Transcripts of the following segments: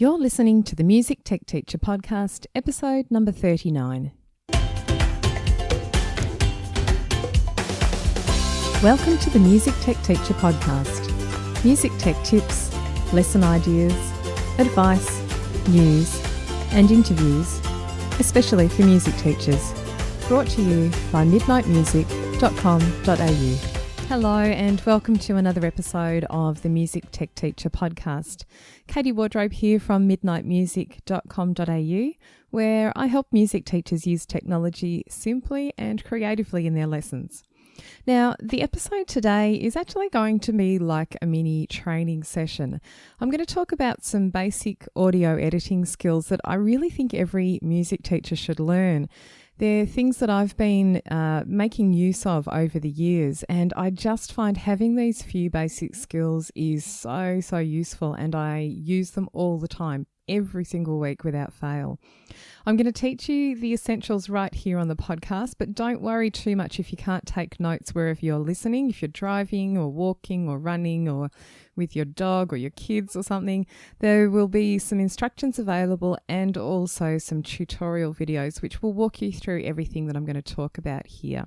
You're listening to the Music Tech Teacher podcast, episode number 39. Welcome to the Music Tech Teacher podcast. Music tech tips, lesson ideas, advice, news, and interviews, especially for music teachers. Brought to you by midnightmusic.com.au. Hello and welcome to another episode of the Music Tech Teacher podcast. Katie Wardrobe here from midnightmusic.com.au, where I help music teachers use technology simply and creatively in their lessons. Now, the episode today is actually going to be like a mini training session. I'm going to talk about some basic audio editing skills that I really think every music teacher should learn. They're things that I've been making use of over the years, and I just find having these few basic skills is so useful, and I use them all the time, every single week without fail. I'm going to teach you the essentials right here on the podcast, but don't worry too much if you can't take notes wherever you're listening. If you're driving or walking or running or with your dog or your kids or something, there will be some instructions available and also some tutorial videos which will walk you through everything that I'm going to talk about here.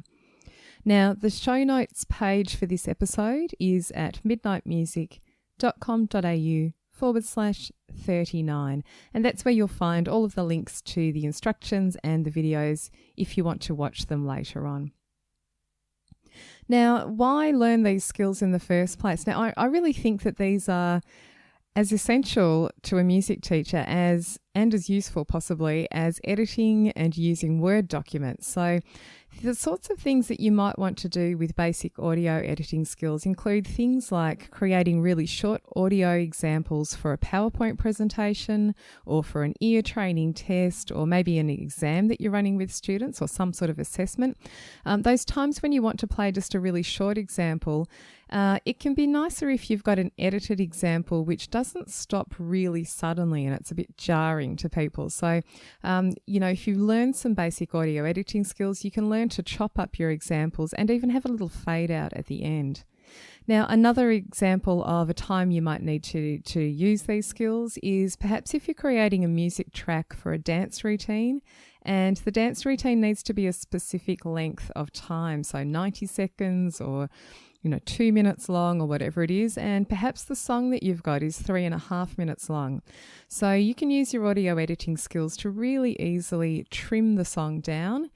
Now, the show notes page for this episode is at midnightmusic.com.au/39, and that's where you'll find all of the links to the instructions and the videos if you want to watch them later on. Now, why learn these skills in the first place? Now, I really think that these are as essential to a music teacher as useful possibly as editing and using Word documents. So the sorts of things that you might want to do with basic audio editing skills include things like creating really short audio examples for a PowerPoint presentation or for an ear training test or maybe an exam that you're running with students or some sort of assessment. Those times when you want to play just a really short example, it can be nicer if you've got an edited example which doesn't stop really suddenly and it's a bit jarring to people. So, if you learn some basic audio editing skills, you can learn to chop up your examples and even have a little fade out at the end. Now, another example of a time you might need to use these skills is perhaps if you're creating a music track for a dance routine and the dance routine needs to be a specific length of time, so 90 seconds or 2 minutes long or whatever it is, and perhaps the song that you've got is 3.5 minutes long. So you can use your audio editing skills to really easily trim the song down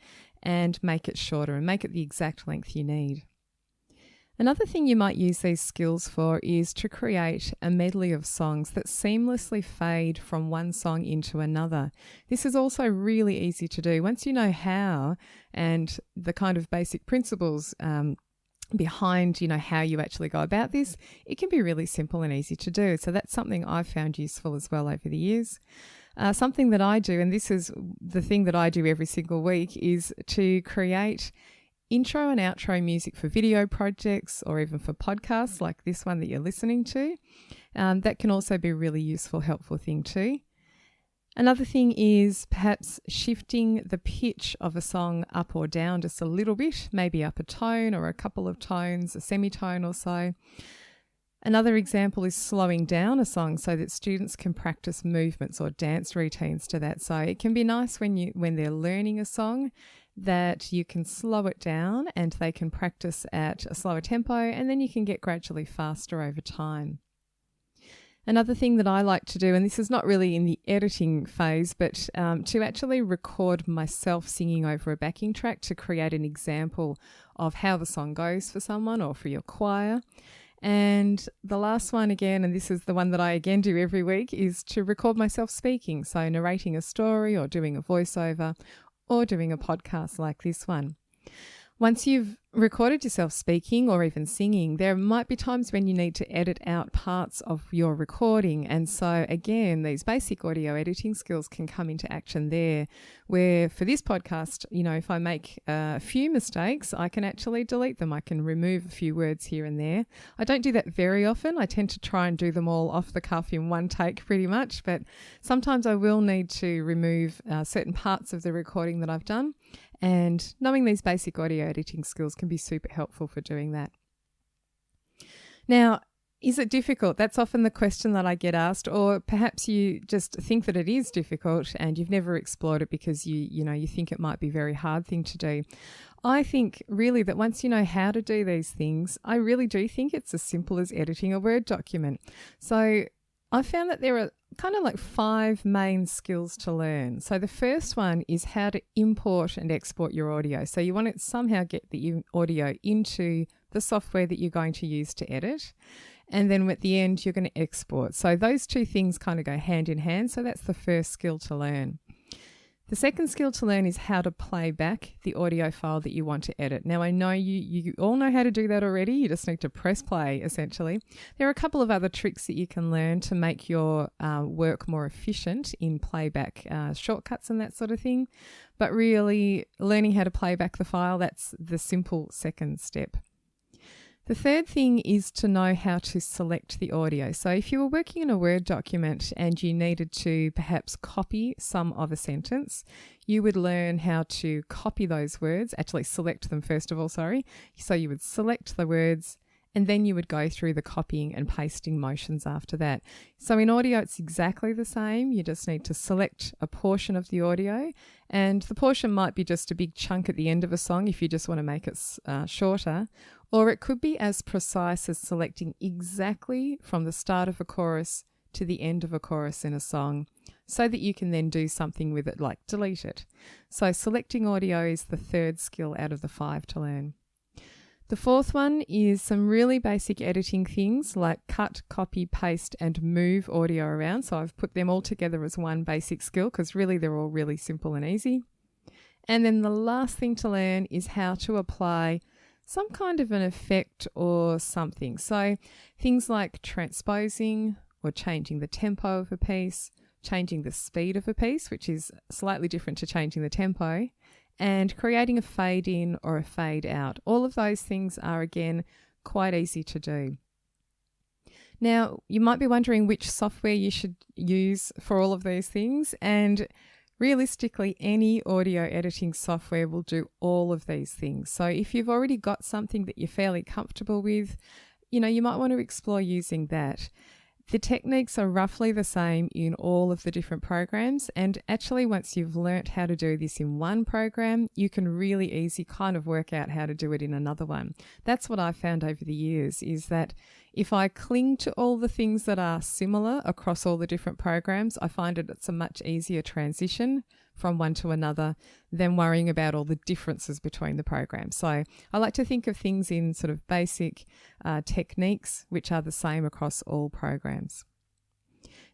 and make it shorter and make it the exact length you need. Another thing you might use these skills for is to create a medley of songs that seamlessly fade from one song into another. This is also really easy to do. Once you know how and the kind of basic principles behind, how you actually go about this, it can be really simple and easy to do. So that's something I've found useful as well over the years. Something that I do, and this is the thing that I do every single week, is to create intro and outro music for video projects or even for podcasts like this one that you're listening to. That can also be a really useful, helpful thing too. Another thing is perhaps shifting the pitch of a song up or down just a little bit, maybe up a tone or a couple of tones, a semitone or so. Another example is slowing down a song so that students can practice movements or dance routines to that. So it can be nice when they're learning a song that you can slow it down and they can practice at a slower tempo, and then you can get gradually faster over time. Another thing that I like to do, and this is not really in the editing phase, but to actually record myself singing over a backing track to create an example of how the song goes for someone or for your choir. And the last one again, and this is the one that I again do every week, is to record myself speaking. So narrating a story or doing a voiceover or doing a podcast like this one. Once you've recorded yourself speaking or even singing, there might be times when you need to edit out parts of your recording. And so again, these basic audio editing skills can come into action there, where for this podcast, if I make a few mistakes, I can actually delete them. I can remove a few words here and there. I don't do that very often. I tend to try and do them all off the cuff in one take pretty much, but sometimes I will need to remove certain parts of the recording that I've done. And knowing these basic audio editing skills can be super helpful for doing that. Now, Is it difficult? That's often the question that I get asked, or perhaps you just think that it is difficult and you've never explored it because you think it might be a very hard thing to do. I think really that once you know how to do these things, I really do think it's as simple as editing a Word document. So I found that there are kind of like 5 main skills to learn. So the first one is how to import and export your audio. So you want to somehow get the audio into the software that you're going to use to edit. And then at the end, you're going to export. So those 2 things kind of go hand in hand. So that's the first skill to learn. The second skill to learn is how to play back the audio file that you want to edit. Now, I know you all know how to do that already. You just need to press play, essentially. There are a couple of other tricks that you can learn to make your work more efficient in playback shortcuts and that sort of thing. But really, learning how to play back the file, that's the simple second step. The third thing is to know how to select the audio. So if you were working in a Word document and you needed to perhaps copy some of a sentence, you would learn how to copy those words, actually select them first of all, sorry. So you would select the words and then you would go through the copying and pasting motions after that. So in audio, it's exactly the same. You just need to select a portion of the audio, and the portion might be just a big chunk at the end of a song if you just want to make it shorter, or it could be as precise as selecting exactly from the start of a chorus to the end of a chorus in a song, so that you can then do something with it, like delete it. So selecting audio is the third skill out of the 5 to learn. The fourth one is some really basic editing things like cut, copy, paste, and move audio around. So I've put them all together as one basic skill because really they're all really simple and easy. And then the last thing to learn is how to apply some kind of an effect or something. So things like transposing or changing the tempo of a piece, changing the speed of a piece, which is slightly different to changing the tempo, and creating a fade in or a fade out. All of those things are, again, quite easy to do. Now, you might be wondering which software you should use for all of these things, and realistically, any audio editing software will do all of these things. So if you've already got something that you're fairly comfortable with, you might want to explore using that. The techniques are roughly the same in all of the different programs, and actually once you've learnt how to do this in one program, you can really easy kind of work out how to do it in another one. That's what I've found over the years, is that if I cling to all the things that are similar across all the different programs, I find it's a much easier transition from one to another than worrying about all the differences between the programs. So I like to think of things in sort of basic techniques which are the same across all programs.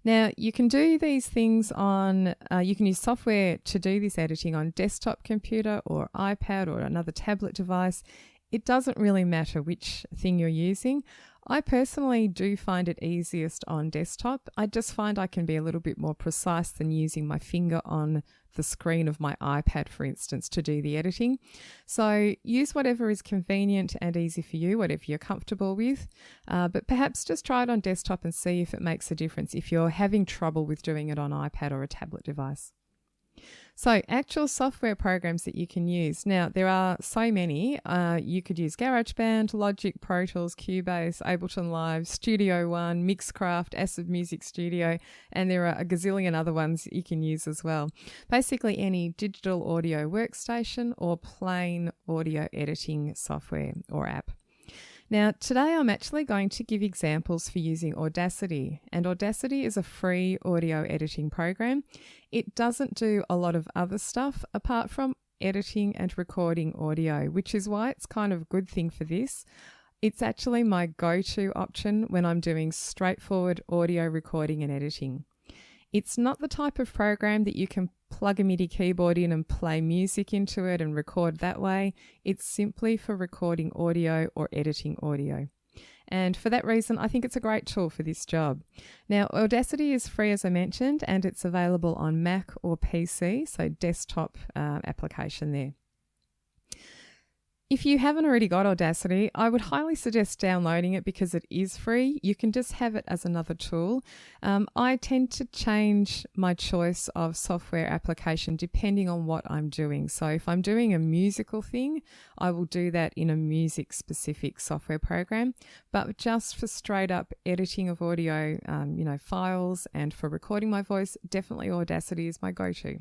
Now, you can do these things on, you can use software to do this editing on desktop computer or iPad or another tablet device. It doesn't really matter which thing you're using. I personally do find it easiest on desktop. I just find I can be a little bit more precise than using my finger on the screen of my iPad, for instance, to do the editing. So use whatever is convenient and easy for you, whatever you're comfortable with, but perhaps just try it on desktop and see if it makes a difference if you're having trouble with doing it on iPad or a tablet device. So actual software programs that you can use. Now, there are so many. You could use GarageBand, Logic, Pro Tools, Cubase, Ableton Live, Studio One, Mixcraft, Acid Music Studio, and there are a gazillion other ones that you can use as well. Basically any digital audio workstation or plain audio editing software or app. Now, today I'm actually going to give examples for using Audacity, and Audacity is a free audio editing program. It doesn't do a lot of other stuff apart from editing and recording audio, which is why it's kind of a good thing for this. It's actually my go-to option when I'm doing straightforward audio recording and editing. It's not the type of program that you can plug a MIDI keyboard in and play music into it and record that way. It's simply for recording audio or editing audio. And for that reason, I think it's a great tool for this job. Now, Audacity is free, as I mentioned, and it's available on Mac or PC, so desktop application there. If you haven't already got Audacity, I would highly suggest downloading it because it is free. You can just have it as another tool. I tend to change my choice of software application depending on what I'm doing. So if I'm doing a musical thing, I will do that in a music-specific software program. But just for straight up editing of audio, files, and for recording my voice, definitely Audacity is my go-to.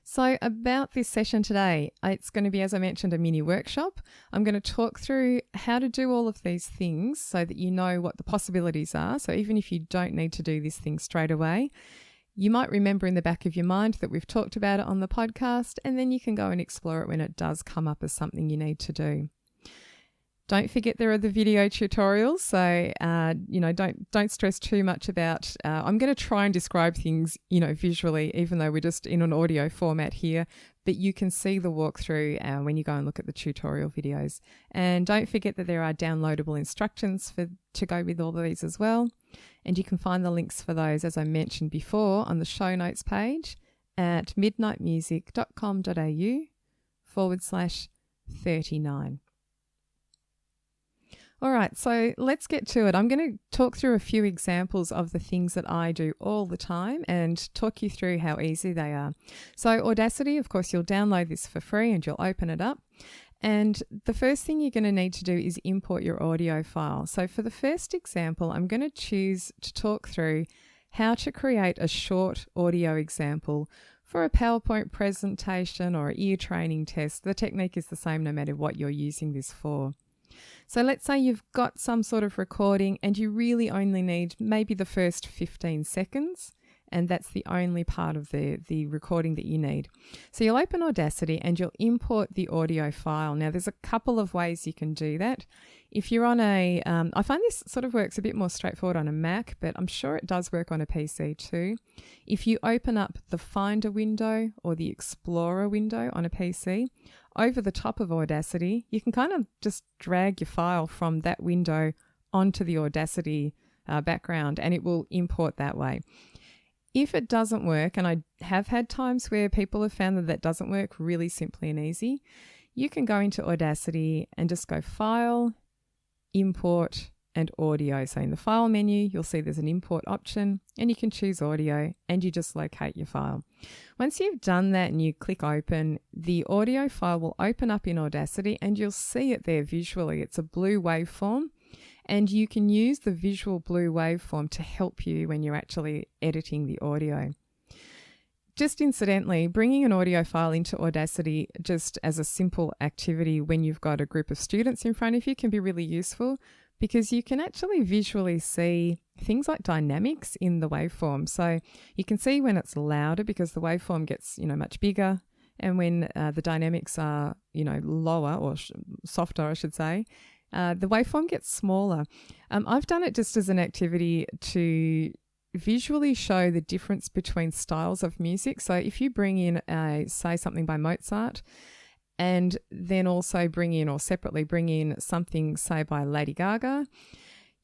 So about this session today, it's going to be, as I mentioned, a mini workshop. I'm going to talk through how to do all of these things so that you know what the possibilities are. So even if you don't need to do this thing straight away, you might remember in the back of your mind that we've talked about it on the podcast, and then you can go and explore it when it does come up as something you need to do. Don't forget there are the video tutorials, so don't stress too much about. I'm going to try and describe things, visually, even though we're just in an audio format here. But you can see the walkthrough when you go and look at the tutorial videos. And don't forget that there are downloadable instructions to go with all of these as well. And you can find the links for those, as I mentioned before, on the show notes page at midnightmusic.com.au/39. All right, so let's get to it. I'm going to talk through a few examples of the things that I do all the time and talk you through how easy they are. So Audacity, of course, you'll download this for free and you'll open it up. And the first thing you're going to need to do is import your audio file. So for the first example, I'm going to choose to talk through how to create a short audio example for a PowerPoint presentation or an ear training test. The technique is the same no matter what you're using this for. So let's say you've got some sort of recording and you really only need maybe the first 15 seconds, and that's the only part of the recording that you need. So you'll open Audacity and you'll import the audio file. Now there's a couple of ways you can do that. If you're on I find this sort of works a bit more straightforward on a Mac, but I'm sure it does work on a PC too. If you open up the Finder window or the Explorer window on a PC, over the top of Audacity, you can kind of just drag your file from that window onto the Audacity background and it will import that way. If it doesn't work, and I have had times where people have found that doesn't work really simply and easy, you can go into Audacity and just go File, Import, and Audio. So in the File menu, you'll see there's an Import option and you can choose Audio and you just locate your file. Once you've done that and you click Open, the audio file will open up in Audacity and you'll see it there visually. It's a blue waveform and you can use the visual blue waveform to help you when you're actually editing the audio. Just incidentally, bringing an audio file into Audacity just as a simple activity when you've got a group of students in front of you can be really useful, because you can actually visually see things like dynamics in the waveform. So you can see when it's louder because the waveform gets, much bigger, and when the dynamics are, lower or softer, I should say, the waveform gets smaller. I've done it just as an activity to visually show the difference between styles of music. So if you bring in, say, something by Mozart, and then also separately bring in something, say, by Lady Gaga,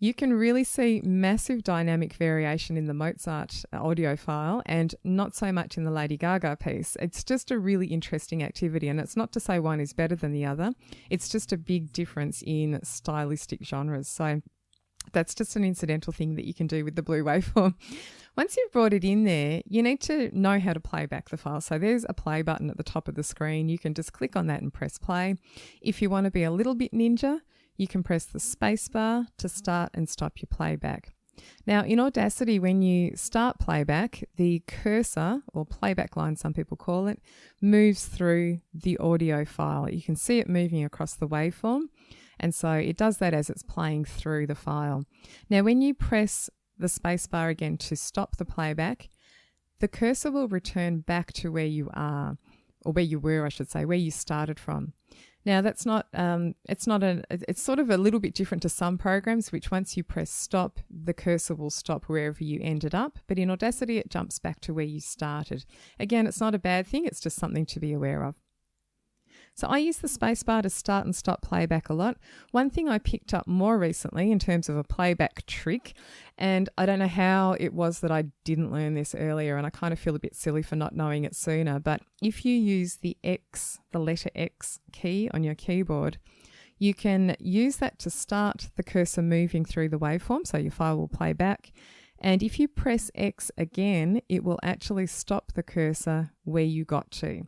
you can really see massive dynamic variation in the Mozart audio file and not so much in the Lady Gaga piece. It's just a really interesting activity, and it's not to say one is better than the other. It's just a big difference in stylistic genres. So that's just an incidental thing that you can do with the blue waveform. Once you've brought it in there, you need to know how to play back the file. So there's a play button at the top of the screen. You can just click on that and press play. If you want to be a little bit ninja, you can press the space bar to start and stop your playback. Now in Audacity, when you start playback, the cursor, or playback line some people call it, moves through the audio file. You can see it moving across the waveform. And so it does that as it's playing through the file. Now, when you press the space bar again to stop the playback, the cursor will return back to where you are, or where you were, I should say, where you started from. Now, it's sort of a little bit different to some programs, which once you press stop, the cursor will stop wherever you ended up. But in Audacity, it jumps back to where you started. Again, it's not a bad thing. It's just something to be aware of. So I use the spacebar to start and stop playback a lot. One thing I picked up more recently in terms of a playback trick, and I don't know how it was that I didn't learn this earlier, and I kind of feel a bit silly for not knowing it sooner, but if you use the letter X key on your keyboard, you can use that to start the cursor moving through the waveform, so your file will play back. And if you press X again, it will actually stop the cursor where you got to.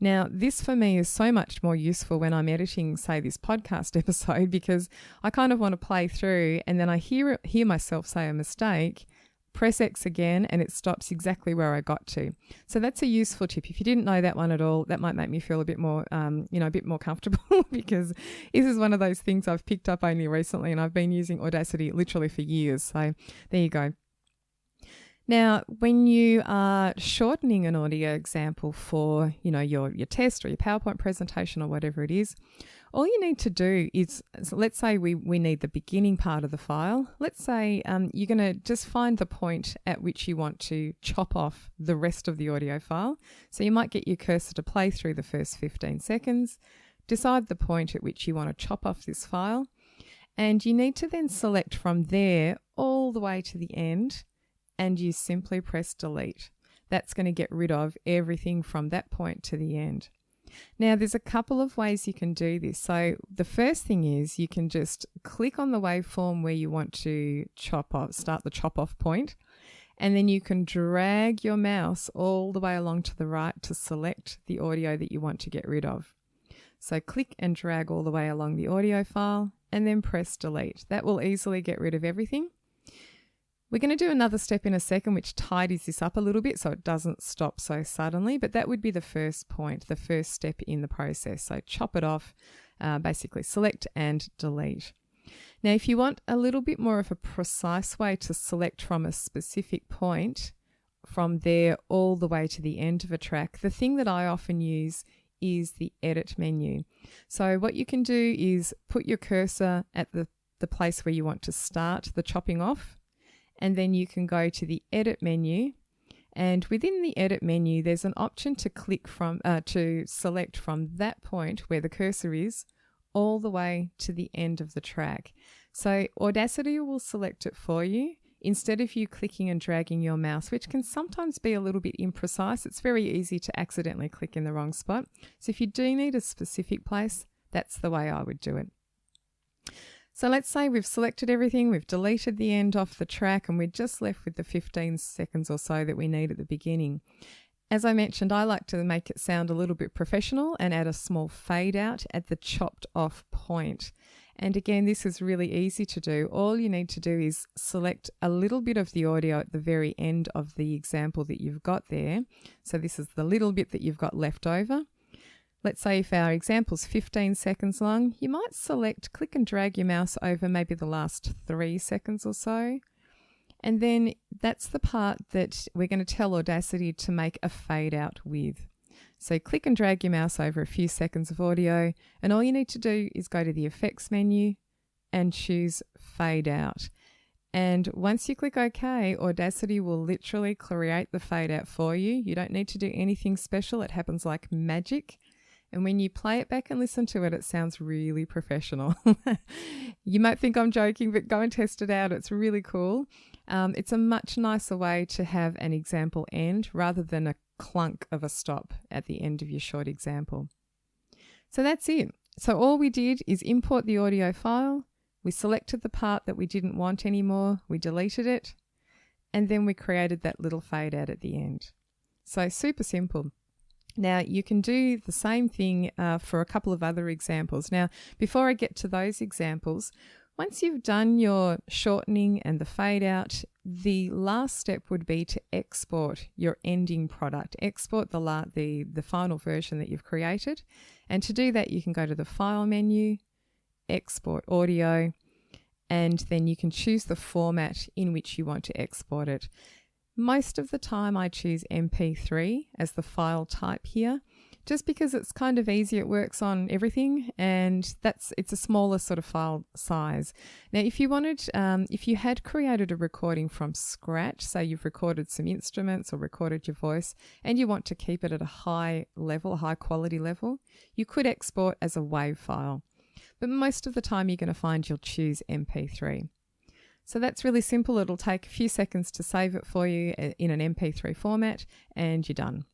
Now, this for me is so much more useful when I'm editing, say, this podcast episode, because I kind of want to play through and then I hear myself say a mistake, press X again, and it stops exactly where I got to. So that's a useful tip. If you didn't know that one at all, that might make me feel a bit more, a bit more comfortable because this is one of those things I've picked up only recently, and I've been using Audacity literally for years. So there you go. Now, when you are shortening an audio example for, your test or your PowerPoint presentation or whatever it is, all you need to do is, let's say we need the beginning part of the file. Let's say you're going to just find the point at which you want to chop off the rest of the audio file. So you might get your cursor to play through the first 15 seconds, decide the point at which you want to chop off this file, and you need to then select from there all the way to the end, and you simply press delete. That's going to get rid of everything from that point to the end. Now, there's a couple of ways you can do this. So the first thing is you can just click on the waveform where you want to start the chop off point, and then you can drag your mouse all the way along to the right to select the audio that you want to get rid of. So click and drag all the way along the audio file and then press delete. That will easily get rid of everything. We're going to do another step in a second which tidies this up a little bit so it doesn't stop so suddenly, but that would be the first point, the first step in the process. So chop it off, basically select and delete. Now, if you want a little bit more of a precise way to select from a specific point from there all the way to the end of a track, the thing that I often use is the edit menu. So what you can do is put your cursor at the place where you want to start the chopping off, and then you can go to the edit menu, and within the edit menu there's an option to click from to select from that point where the cursor is all the way to the end of the track. So Audacity will select it for you instead of you clicking and dragging your mouse, which can sometimes be a little bit imprecise. It's very easy to accidentally click in the wrong spot. So if you do need a specific place, that's the way I would do it. So let's say we've selected everything, we've deleted the end off the track, and we're just left with the 15 seconds or so that we need at the beginning. As I mentioned, I like to make it sound a little bit professional and add a small fade out at the chopped off point. And again, this is really easy to do. All you need to do is select a little bit of the audio at the very end of the example that you've got there. So this is the little bit that you've got left over. Let's say if our example's 15 seconds long, you might click and drag your mouse over maybe the last 3 seconds or so. And then that's the part that we're going to tell Audacity to make a fade out with. So click and drag your mouse over a few seconds of audio, and all you need to do is go to the effects menu and choose fade out. And once you click OK, Audacity will literally create the fade out for you. You don't need to do anything special. It happens like magic. And when you play it back and listen to it, it sounds really professional. You might think I'm joking, but go and test it out. It's really cool. It's a much nicer way to have an example end rather than a clunk of a stop at the end of your short example. So that's it. So all we did is import the audio file. We selected the part that we didn't want anymore. We deleted it. And then we created that little fade out at the end. So super simple. Now, you can do the same thing for a couple of other examples. Now, before I get to those examples, once you've done your shortening and the fade out, the last step would be to export your ending product. Export the final version that you've created. And to do that, you can go to the File menu, Export Audio, and then you can choose the format in which you want to export it. Most of the time I choose MP3 as the file type here. just because it's kind of easy. It works on everything, and it's a smaller sort of file size. Now, if you had created a recording from scratch, say you've recorded some instruments or recorded your voice, and you want to keep it at a high level, a high quality level, you could export as a WAV file. But most of the time you're going to find you'll choose MP3. So that's really simple. It'll take a few seconds to save it for you in an MP3 format, and you're done.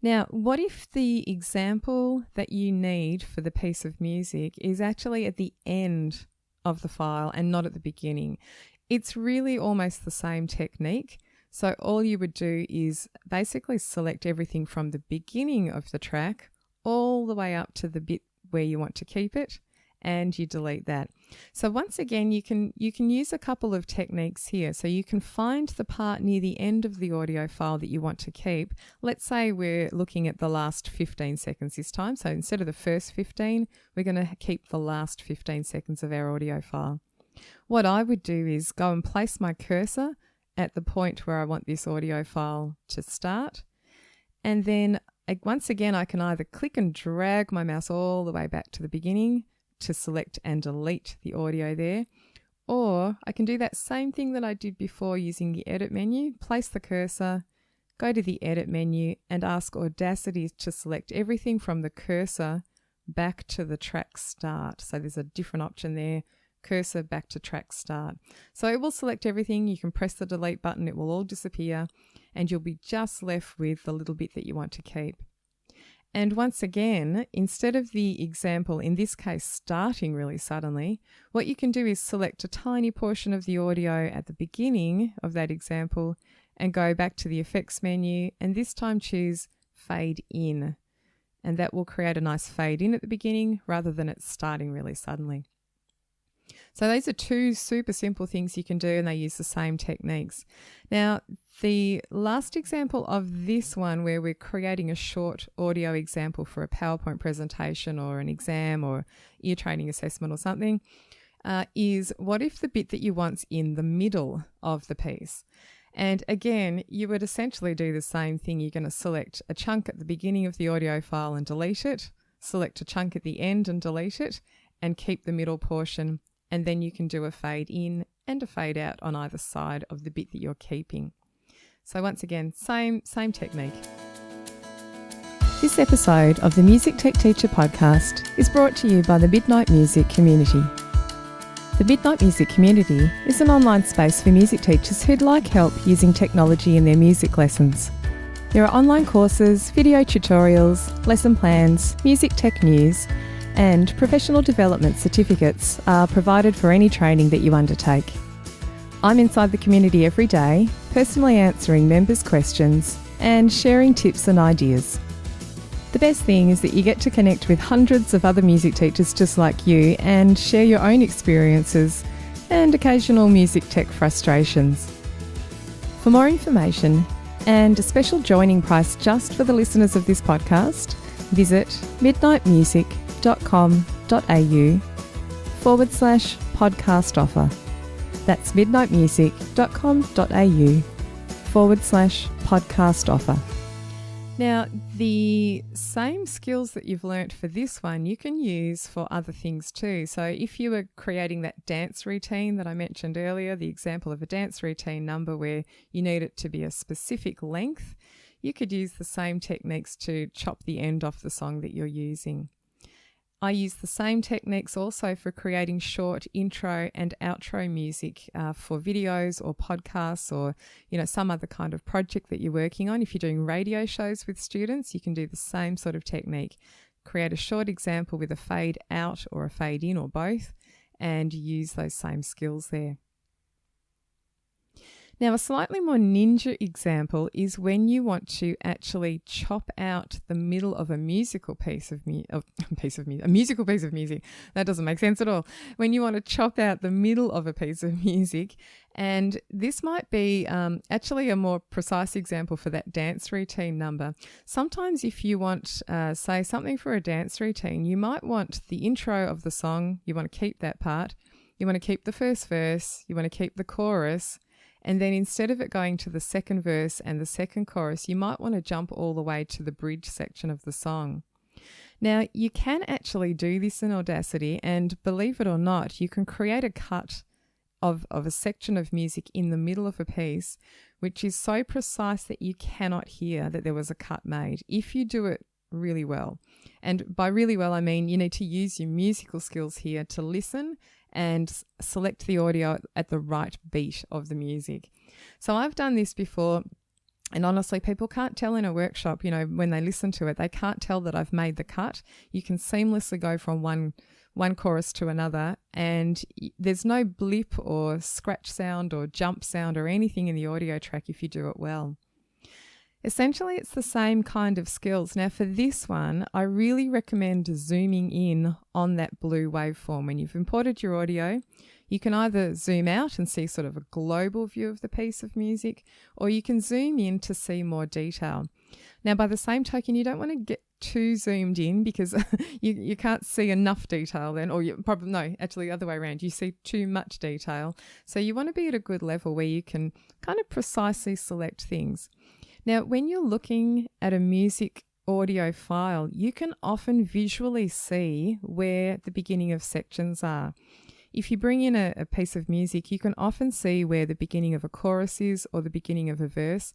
Now, what if the example that you need for the piece of music is actually at the end of the file and not at the beginning? It's really almost the same technique. So all you would do is basically select everything from the beginning of the track all the way up to the bit where you want to keep it, and you delete that. So once again, you can use a couple of techniques here. So you can find the part near the end of the audio file that you want to keep. Let's say we're looking at the last 15 seconds this time. So instead of the first 15, we're going to keep the last 15 seconds of our audio file. What I would do is go and place my cursor at the point where I want this audio file to start. And then once again, I can either click and drag my mouse all the way back to the beginning to select and delete the audio there, or I can do that same thing that I did before using the edit menu, place the cursor, go to the edit menu and ask Audacity to select everything from the cursor back to the track start. So there's a different option there, cursor back to track start. So it will select everything. You can press the delete button, it will all disappear, and you'll be just left with the little bit that you want to keep. And once again, instead of the example, in this case, starting really suddenly, what you can do is select a tiny portion of the audio at the beginning of that example and go back to the effects menu, and this time choose fade in. And that will create a nice fade in at the beginning rather than it starting really suddenly. So those are two super simple things you can do, and they use the same techniques. Now, the last example of this one, where we're creating a short audio example for a PowerPoint presentation or an exam or ear training assessment or something, is what if the bit that you want's in the middle of the piece? And again, you would essentially do the same thing. You're going to select a chunk at the beginning of the audio file and delete it, select a chunk at the end and delete it, and keep the middle portion. And then you can do a fade in and a fade out on either side of the bit that you're keeping. So once again, same technique. This episode of the Music Tech Teacher podcast is brought to you by the Midnight Music Community. The Midnight Music Community is an online space for music teachers who'd like help using technology in their music lessons. There are online courses, video tutorials, lesson plans, music tech news, and professional development certificates are provided for any training that you undertake. I'm inside the community every day, personally answering members' questions and sharing tips and ideas. The best thing is that you get to connect with hundreds of other music teachers just like you and share your own experiences and occasional music tech frustrations. For more information and a special joining price just for the listeners of this podcast, visit midnightmusic.com.au/podcast offer. That's midnightmusic.com.au/podcast offer. Now, the same skills that you've learnt for this one, you can use for other things too. So if you were creating that dance routine that I mentioned earlier, the example of a dance routine number where you need it to be a specific length, you could use the same techniques to chop the end off the song that you're using. I use the same techniques also for creating short intro and outro music for videos or podcasts or, some other kind of project that you're working on. If you're doing radio shows with students, you can do the same sort of technique. Create a short example with a fade out or a fade in or both, and use those same skills there. Now, a slightly more ninja example is when you want to actually chop out the middle of a musical piece of music. That doesn't make sense at all. When you want to chop out the middle of a piece of music, and this might be actually a more precise example for that dance routine number. Sometimes if you want, say, something for a dance routine, you might want the intro of the song. You want to keep that part. You want to keep the first verse. You want to keep the chorus. And then instead of it going to the second verse and the second chorus, you might want to jump all the way to the bridge section of the song. Now, you can actually do this in Audacity, and believe it or not, you can create a cut of a section of music in the middle of a piece, which is so precise that you cannot hear that there was a cut made if you do it really well. And by really well, I mean you need to use your musical skills here to listen and select the audio at the right beat of the music. So I've done this before, and honestly, people can't tell in a workshop, when they listen to it, they can't tell that I've made the cut. You can seamlessly go from one chorus to another, and there's no blip or scratch sound or jump sound or anything in the audio track if you do it well. Essentially, it's the same kind of skills. Now, for this one, I really recommend zooming in on that blue waveform. When you've imported your audio, you can either zoom out and see sort of a global view of the piece of music, or you can zoom in to see more detail. Now, by the same token, you don't want to get too zoomed in because you can't see enough detail then, or actually the other way around, you see too much detail. So you want to be at a good level where you can kind of precisely select things. Now, when you're looking at a music audio file, you can often visually see where the beginning of sections are. If you bring in a piece of music, you can often see where the beginning of a chorus is or the beginning of a verse,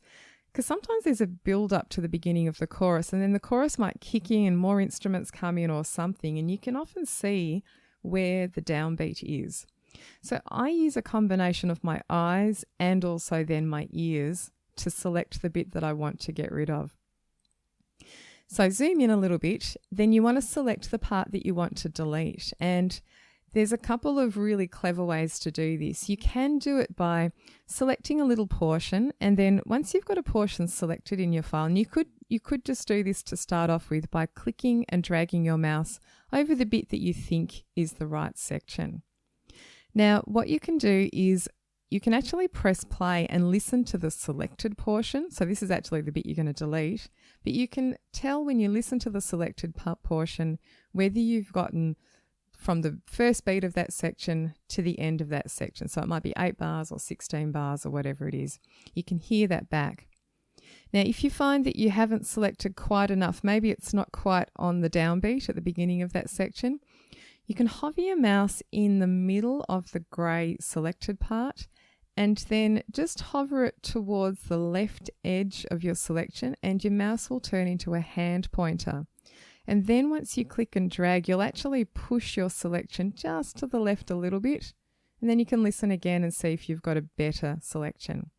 because sometimes there's a build up to the beginning of the chorus, and then the chorus might kick in and more instruments come in or something, and you can often see where the downbeat is. So I use a combination of my eyes and also then my ears to select the bit that I want to get rid of. So zoom in a little bit, then you want to select the part that you want to delete. And there's a couple of really clever ways to do this. You can do it by selecting a little portion, and then once you've got a portion selected in your file, and you could just do this to start off with by clicking and dragging your mouse over the bit that you think is the right section. Now, what you can do is you can actually press play and listen to the selected portion. So this is actually the bit you're going to delete, but you can tell when you listen to the selected portion whether you've gotten from the first beat of that section to the end of that section. So it might be 8 bars or 16 bars or whatever it is. You can hear that back. Now, if you find that you haven't selected quite enough, maybe it's not quite on the downbeat at the beginning of that section, you can hover your mouse in the middle of the grey selected part and then just hover it towards the left edge of your selection, and your mouse will turn into a hand pointer. And then once you click and drag, you'll actually push your selection just to the left a little bit, and then you can listen again and see if you've got a better selection.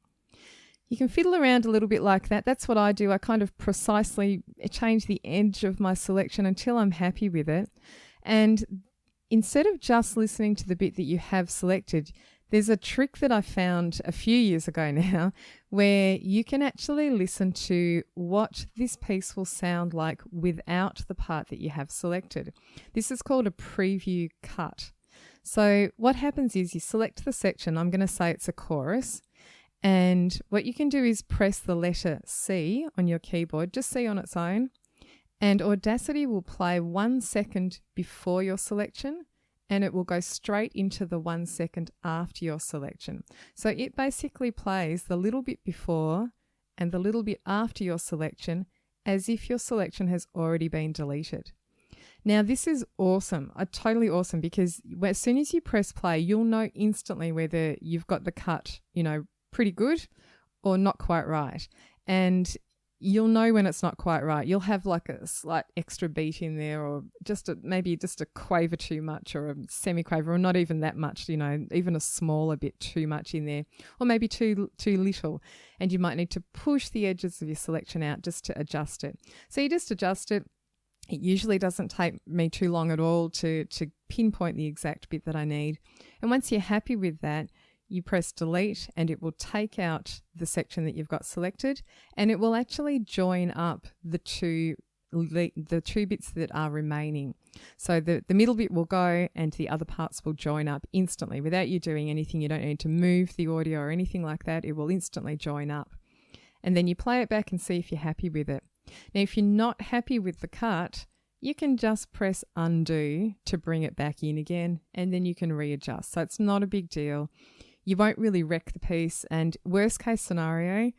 You can fiddle around a little bit like that. That's what I do. I kind of precisely change the edge of my selection until I'm happy with it. And instead of just listening to the bit that you have selected, there's a trick that I found a few years ago now where you can actually listen to what this piece will sound like without the part that you have selected. This is called a preview cut. So what happens is you select the section. I'm going to say it's a chorus. And what you can do is press the letter C on your keyboard, just C on its own. And Audacity will play 1 second before your selection, and it will go straight into the 1 second after your selection. So it basically plays the little bit before and the little bit after your selection as if your selection has already been deleted. Now, this is awesome, totally awesome, because as soon as you press play, you'll know instantly whether you've got the cut, pretty good or not quite right. And you'll know when it's not quite right. You'll have like a slight extra beat in there, or maybe just a quaver too much, or a semi-quaver, or not even that much, even a smaller bit too much in there, or maybe too little. And you might need to push the edges of your selection out just to adjust it. So you just adjust it. It usually doesn't take me too long at all to pinpoint the exact bit that I need. And once you're happy with that, you press delete and it will take out the section that you've got selected, and it will actually join up the two bits that are remaining. So the middle bit will go and the other parts will join up instantly without you doing anything. You don't need to move the audio or anything like that. It will instantly join up. And then you play it back and see if you're happy with it. Now, if you're not happy with the cut, you can just press undo to bring it back in again, and then you can readjust. So it's not a big deal. You won't really wreck the piece. And worst case scenario,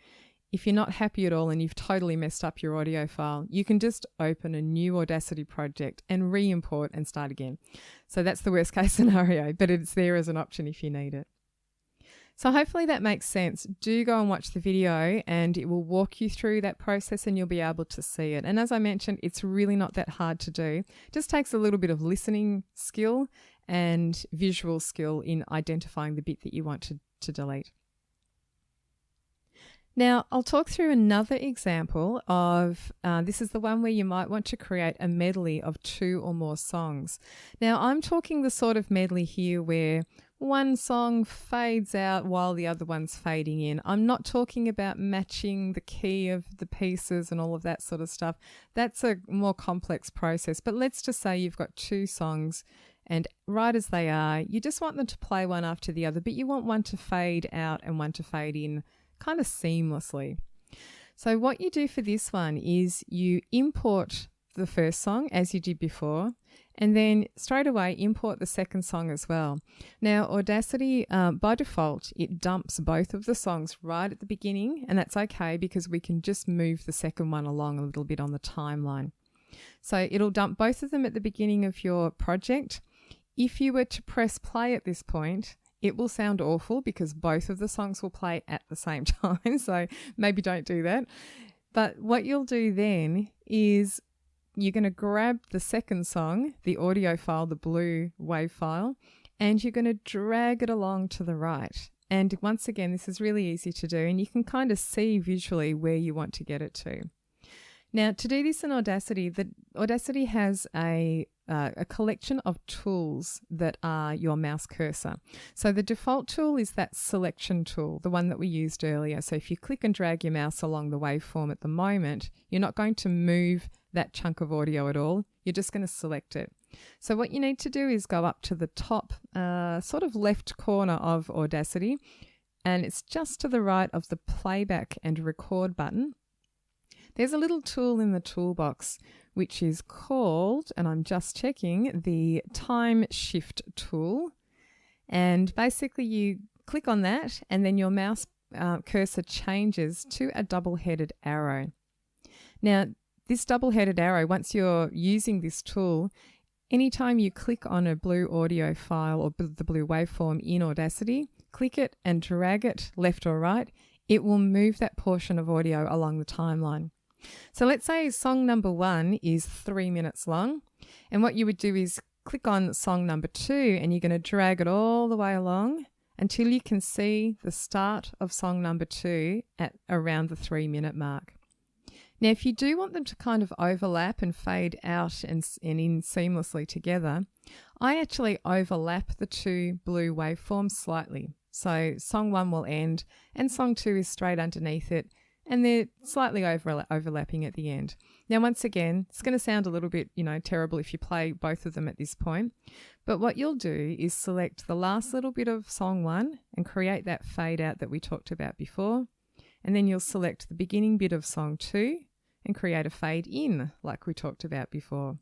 if you're not happy at all and you've totally messed up your audio file, you can just open a new Audacity project and re-import and start again. So that's the worst case scenario, but it's there as an option if you need it. So hopefully that makes sense. Do go and watch the video and it will walk you through that process and you'll be able to see it. And as I mentioned, it's really not that hard to do. It just takes a little bit of listening skill and visual skill in identifying the bit that you want to delete. Now, I'll talk through another example of, this is the one where you might want to create a medley of 2 or more songs. Now, I'm talking the sort of medley here where one song fades out while the other one's fading in. I'm not talking about matching the key of the pieces and all of that sort of stuff. That's a more complex process. But let's just say you've got 2 songs and right as they are, you just want them to play one after the other, but you want one to fade out and one to fade in kind of seamlessly. So what you do for this one is you import the first song as you did before, and then straight away import the second song as well. Now Audacity, by default, it dumps both of the songs right at the beginning, and that's okay because we can just move the second one along a little bit on the timeline. So it'll dump both of them at the beginning of your project. If you were to press play at this point, it will sound awful because both of the songs will play at the same time. So maybe don't do that. But what you'll do then is you're going to grab the second song, the audio file, the blue wave file, and you're going to drag it along to the right. And once again, this is really easy to do, and you can kind of see visually where you want to get it to. Now, to do this in Audacity, Audacity has a collection of tools that are your mouse cursor. So the default tool is that selection tool, the one that we used earlier. So if you click and drag your mouse along the waveform at the moment, you're not going to move that chunk of audio at all. You're just going to select it. So what you need to do is go up to the top sort of left corner of Audacity, and it's just to the right of the playback and record button. There's a little tool in the toolbox which is called, and I'm just checking, the time shift tool. And basically you click on that and then your mouse cursor changes to a double-headed arrow. Now, this double-headed arrow, once you're using this tool, anytime you click on a blue audio file or the blue waveform in Audacity, click it and drag it left or right, it will move that portion of audio along the timeline. So let's say song number 1 is 3 minutes long, and what you would do is click on song number 2 and you're going to drag it all the way along until you can see the start of song number 2 at around the 3-minute mark. Now, if you do want them to kind of overlap and fade out and in seamlessly together, I actually overlap the 2 blue waveforms slightly. So song 1 will end and song 2 is straight underneath it, and they're slightly overlapping at the end. Now, once again, it's going to sound a little bit, terrible if you play both of them at this point. But what you'll do is select the last little bit of song 1 and create that fade out that we talked about before. And then you'll select the beginning bit of song 2 and create a fade in like we talked about before.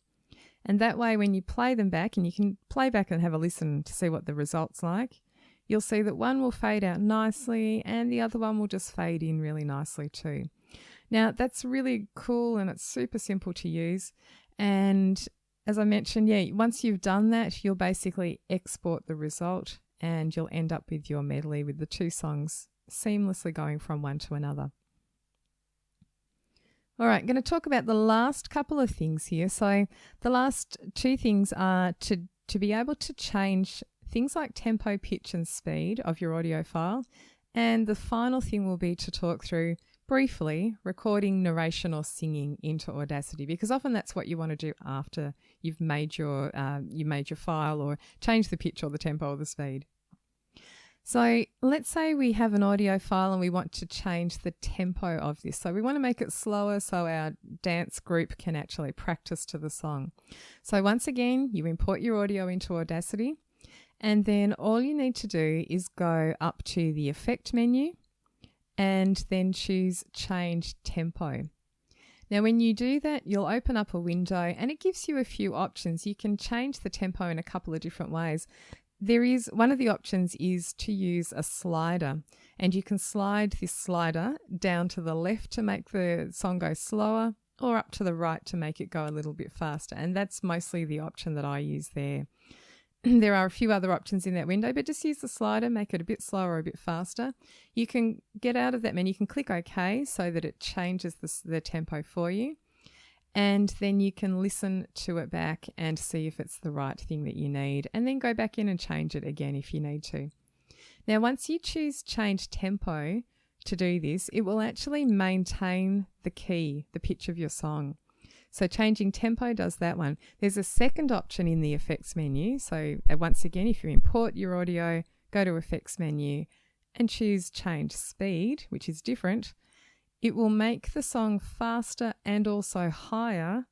And that way, when you play them back, and you can play back and have a listen to see what the result's like, you'll see that one will fade out nicely and the other one will just fade in really nicely too. Now, that's really cool and it's super simple to use. And as I mentioned, once you've done that, you'll basically export the result and you'll end up with your medley with the 2 songs seamlessly going from one to another. All right, I'm going to talk about the last couple of things here. So the last 2 things are to be able to change things like tempo, pitch and speed of your audio file. And the final thing will be to talk through briefly recording narration or singing into Audacity, because often that's what you want to do after you've made your file or change the pitch or the tempo or the speed. So let's say we have an audio file and we want to change the tempo of this. So we want to make it slower so our dance group can actually practice to the song. So once again, you import your audio into Audacity. And then all you need to do is go up to the Effect menu and then choose Change Tempo. Now, when you do that, you'll open up a window and it gives you a few options. You can change the tempo in a couple of different ways. there is one of the options is to use a slider, and you can slide this slider down to the left to make the song go slower, or up to the right to make it go a little bit faster. And that's mostly the option that I use there. There are a few other options in that window, but just use the slider, make it a bit slower or a bit faster. You can get out of that menu, you can click OK so that it changes the tempo for you. And then you can listen to it back and see if it's the right thing that you need, and then go back in and change it again if you need to. Now, once you choose change tempo to do this, it will actually maintain the key, the pitch of your song. So changing tempo does that one. There's a second option in the effects menu. So once again, if you import your audio, go to effects menu and choose change speed, which is different. It will make the song faster and also higher,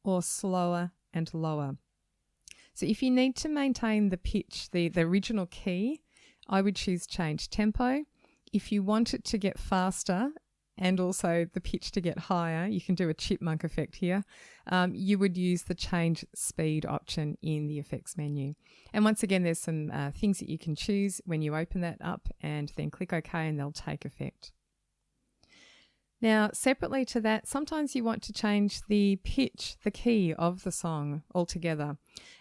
or slower and lower. So if you need to maintain the pitch, the original key, I would choose change tempo. If you want it to get faster and also the pitch to get higher, you can do a chipmunk effect here. You would use the change speed option in the effects menu. And once again, there's some things that you can choose when you open that up, and then click OK and they'll take effect. Now, separately to that, sometimes you want to change the pitch, the key of the song altogether.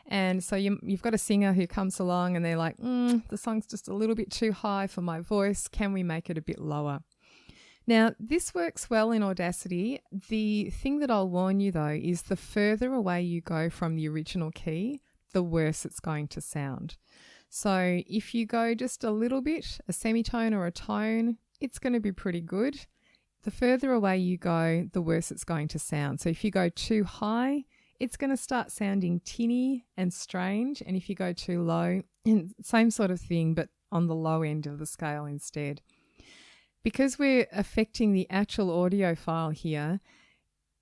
And so you've got a singer who comes along and they're like, the song's just a little bit too high for my voice. Can we make it a bit lower? Now, this works well in Audacity. The thing that I'll warn you, though, is the further away you go from the original key, the worse it's going to sound. So if you go just a little bit, a semitone or a tone, it's going to be pretty good. The further away you go, the worse it's going to sound. So if you go too high, it's going to start sounding tinny and strange. And if you go too low, same sort of thing, but on the low end of the scale instead. Because we're affecting the actual audio file here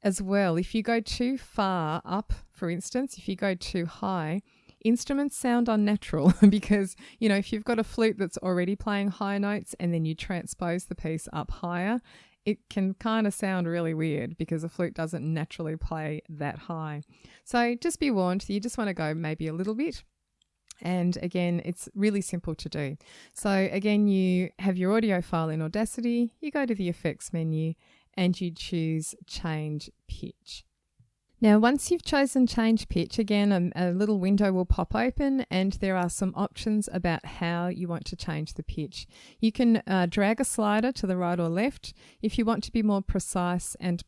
as well, if you go too far up, for instance, if you go too high, instruments sound unnatural because, if you've got a flute that's already playing high notes and then you transpose the piece up higher, it can kind of sound really weird because a flute doesn't naturally play that high. So just be warned, you just want to go maybe a little bit. And again, it's really simple to do. So again, you have your audio file in Audacity, you go to the effects menu and you choose change pitch. Now, once you've chosen change pitch, again, a little window will pop open and there are some options about how you want to change the pitch. You can drag a slider to the right or left. If you want to be more precise and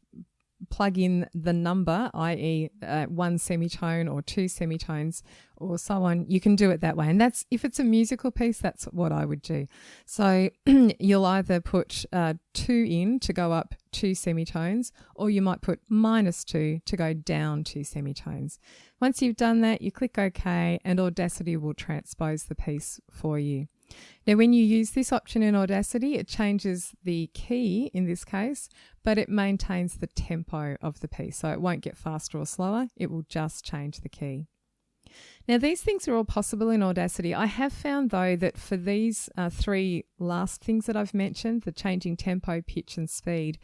plug in the number, i.e. one semitone or two semitones or so on, you can do it that way. And that's, if it's a musical piece, that's what I would do. So you'll either put 2 in to go up 2 semitones, or you might put -2 to go down 2 semitones. Once you've done that, you click OK and Audacity will transpose the piece for you. Now, when you use this option in Audacity, it changes the key in this case, but it maintains the tempo of the piece. So it won't get faster or slower. It will just change the key. Now, these things are all possible in Audacity. I have found, though, that for these 3 last things that I've mentioned, the changing tempo, pitch and speed,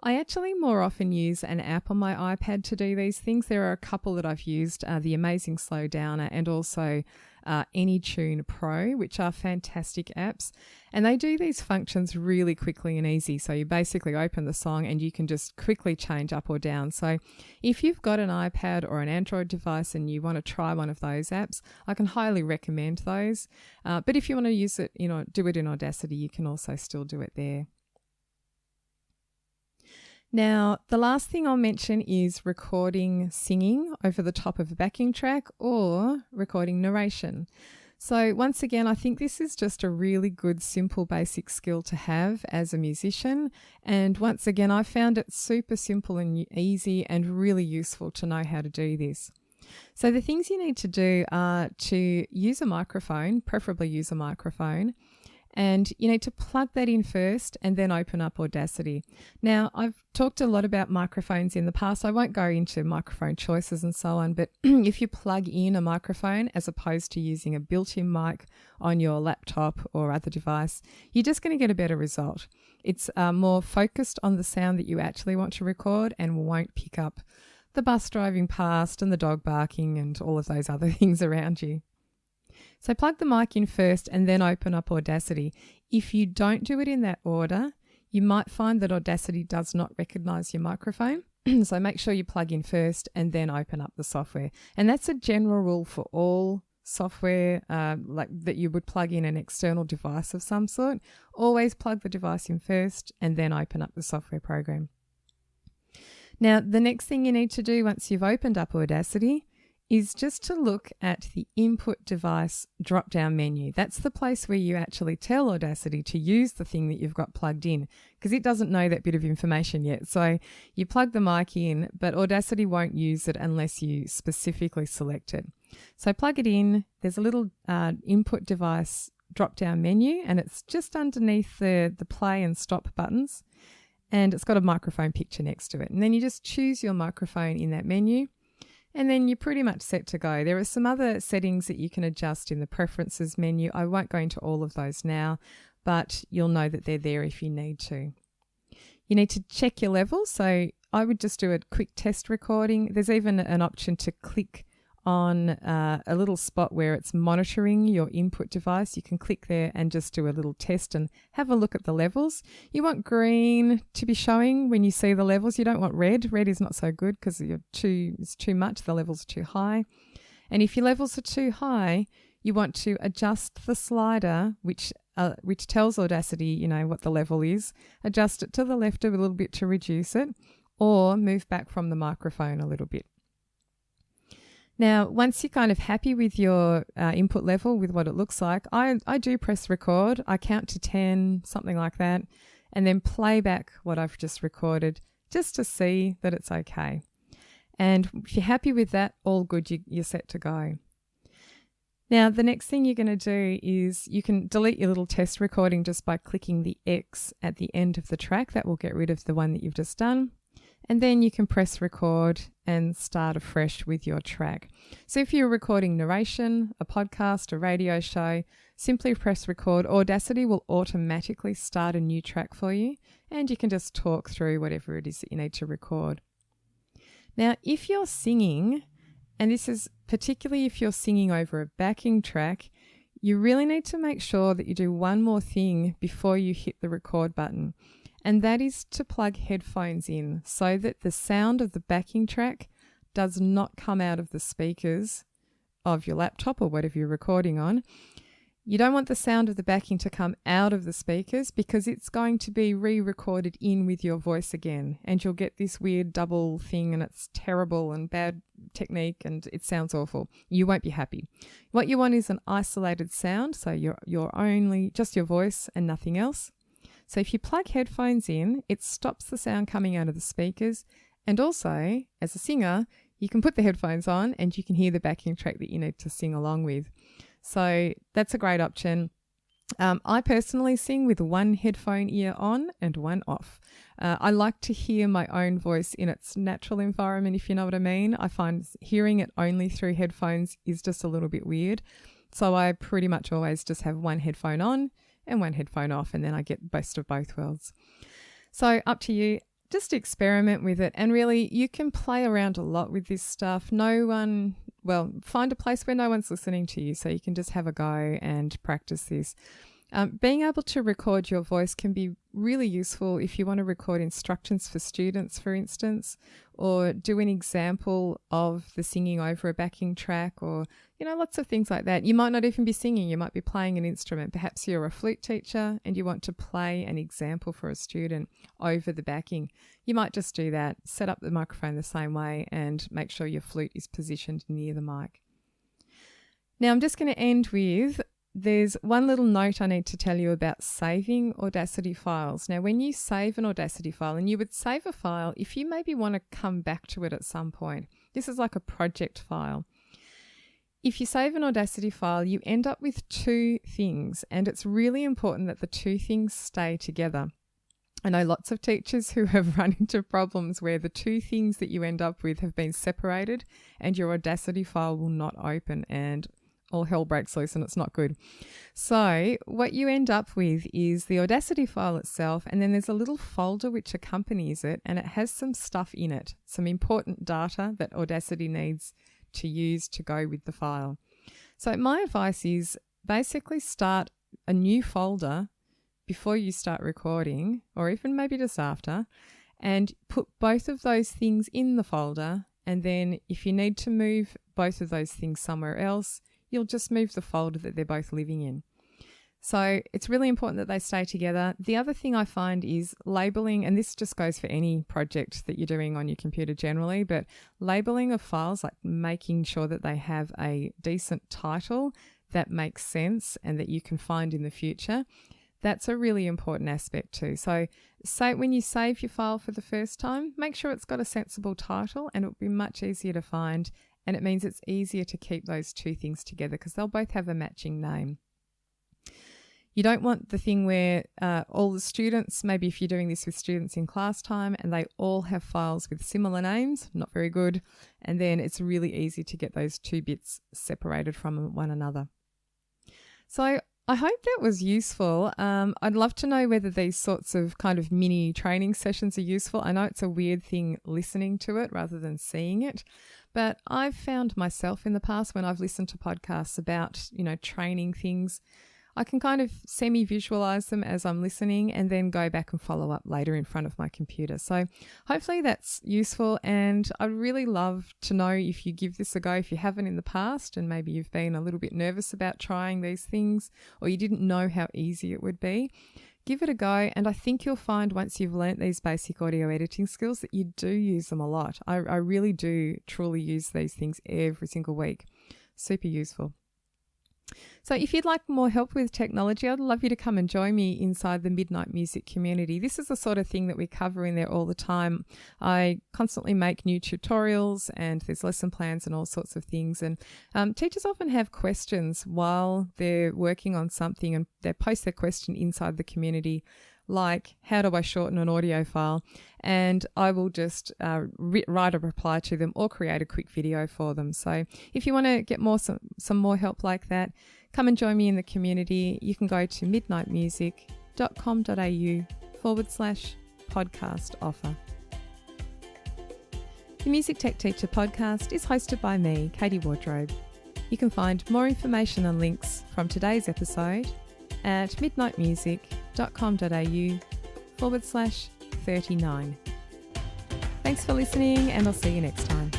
I actually more often use an app on my iPad to do these things. There are a couple that I've used, the Amazing Slow Downer and also AnyTune Pro, which are fantastic apps. And they do these functions really quickly and easy. So you basically open the song and you can just quickly change up or down. So if you've got an iPad or an Android device and you want to try one of those apps, I can highly recommend those. But if you want to use it, do it in Audacity, you can also still do it there. Now, the last thing I'll mention is recording singing over the top of a backing track or recording narration. So once again, I think this is just a really good, simple, basic skill to have as a musician. And once again, I found it super simple and easy and really useful to know how to do this. So the things you need to do are to use a microphone, preferably use a microphone. And you need to plug that in first and then open up Audacity. Now, I've talked a lot about microphones in the past. I won't go into microphone choices and so on, but if you plug in a microphone as opposed to using a built-in mic on your laptop or other device, you're just going to get a better result. It's more focused on the sound that you actually want to record and won't pick up the bus driving past and the dog barking and all of those other things around you. So plug the mic in first and then open up Audacity. If you don't do it in that order, you might find that Audacity does not recognize your microphone. So make sure you plug in first and then open up the software. And that's a general rule for all software, like that you would plug in an external device of some sort. Always plug the device in first and then open up the software program. Now, the next thing you need to do once you've opened up Audacity is just to look at the input device drop-down menu. That's the place where you actually tell Audacity to use the thing that you've got plugged in, because it doesn't know that bit of information yet. So you plug the mic in, but Audacity won't use it unless you specifically select it. So plug it in. There's a little input device drop-down menu, and it's just underneath the play and stop buttons, and it's got a microphone picture next to it. And then you just choose your microphone in that menu, and then you're pretty much set to go. There are some other settings that you can adjust in the preferences menu. I won't go into all of those now, but you'll know that they're there if you need to. You need to check your levels. So I would just do a quick test recording. There's even an option to click on a little spot where it's monitoring your input device. You can click there and just do a little test and have a look at the levels. You want green to be showing when you see the levels. You don't want red. Red is not so good because it's too much. The levels are too high. And if your levels are too high, you want to adjust the slider, which tells Audacity, what the level is. Adjust it to the left a little bit to reduce it, or move back from the microphone a little bit. Now, once you're kind of happy with your input level, with what it looks like, I do press record. I count to 10, something like that, and then play back what I've just recorded just to see that it's okay. And if you're happy with that, all good, you're set to go. Now, the next thing you're going to do is you can delete your little test recording just by clicking the X at the end of the track. That will get rid of the one that you've just done. And then you can press record and start afresh with your track. So if you're recording narration, a podcast, a radio show, simply press record. Audacity will automatically start a new track for you, and you can just talk through whatever it is that you need to record. Now, if you're singing, and this is particularly if you're singing over a backing track, you really need to make sure that you do one more thing before you hit the record button. And that is to plug headphones in so that the sound of the backing track does not come out of the speakers of your laptop or whatever you're recording on. You don't want the sound of the backing to come out of the speakers because it's going to be re-recorded in with your voice again, and you'll get this weird double thing, and it's terrible and bad technique and it sounds awful. You won't be happy. What you want is an isolated sound, so you're only just your voice and nothing else. So if you plug headphones in, it stops the sound coming out of the speakers. And also, as a singer, you can put the headphones on and you can hear the backing track that you need to sing along with. So that's a great option. I personally sing with one headphone ear on and one off. I like to hear my own voice in its natural environment, if you know what I mean. I find hearing it only through headphones is just a little bit weird. So I pretty much always just have one headphone on and one headphone off, and then I get best of both worlds. So up to you. Just experiment with it, and really you can play around a lot with this stuff. Find a place where no one's listening to you so you can just have a go and practice this. Being able to record your voice can be really useful if you want to record instructions for students, for instance, or do an example of the singing over a backing track, or lots of things like that. You might not even be singing, you might be playing an instrument. Perhaps you're a flute teacher and you want to play an example for a student over the backing. You might just do that, set up the microphone the same way and make sure your flute is positioned near the mic. Now I'm just going to end with, there's one little note I need to tell you about saving Audacity files. Now, when you save an Audacity file, and you would save a file if you maybe want to come back to it at some point. This is like a project file. If you save an Audacity file, you end up with two things, and it's really important that the two things stay together. I know lots of teachers who have run into problems where the two things that you end up with have been separated and your Audacity file will not open, and all hell breaks loose and it's not good. So what you end up with is the Audacity file itself, and then there's a little folder which accompanies it, and it has some stuff in it, some important data that Audacity needs to use to go with the file. So my advice is basically start a new folder before you start recording, or even maybe just after, and put both of those things in the folder. And then if you need to move both of those things somewhere else, you'll just move the folder that they're both living in. So it's really important that they stay together. The other thing I find is labeling, and this just goes for any project that you're doing on your computer generally, but labeling of files, like making sure that they have a decent title that makes sense and that you can find in the future. That's a really important aspect too. So when you save your file for the first time, make sure it's got a sensible title, and it'll be much easier to find. And it means it's easier to keep those two things together because they'll both have a matching name. You don't want the thing where all the students, maybe if you're doing this with students in class time and they all have files with similar names, not very good. And then it's really easy to get those two bits separated from one another. So I hope that was useful. I'd love to know whether these sorts of kind of mini training sessions are useful. I know it's a weird thing listening to it rather than seeing it, but I've found myself in the past when I've listened to podcasts about, training things, I can kind of semi-visualize them as I'm listening and then go back and follow up later in front of my computer. So hopefully that's useful, and I'd really love to know if you give this a go, if you haven't in the past and maybe you've been a little bit nervous about trying these things or you didn't know how easy it would be. Give it a go, and I think you'll find once you've learnt these basic audio editing skills that you do use them a lot. I really do truly use these things every single week. Super useful. So if you'd like more help with technology, I'd love you to come and join me inside the Midnight Music community. This is the sort of thing that we cover in there all the time. I constantly make new tutorials and there's lesson plans and all sorts of things. And teachers often have questions while they're working on something, and they post their question inside the community, like, how do I shorten an audio file? And I will just write a reply to them or create a quick video for them. So if you want to get some more help like that, come and join me in the community. You can go to midnightmusic.com.au/podcast offer. The Music Tech Teacher podcast is hosted by me, Katie Wardrobe. You can find more information and links from today's episode at midnightmusic.com.au/39. Thanks for listening, and I'll see you next time.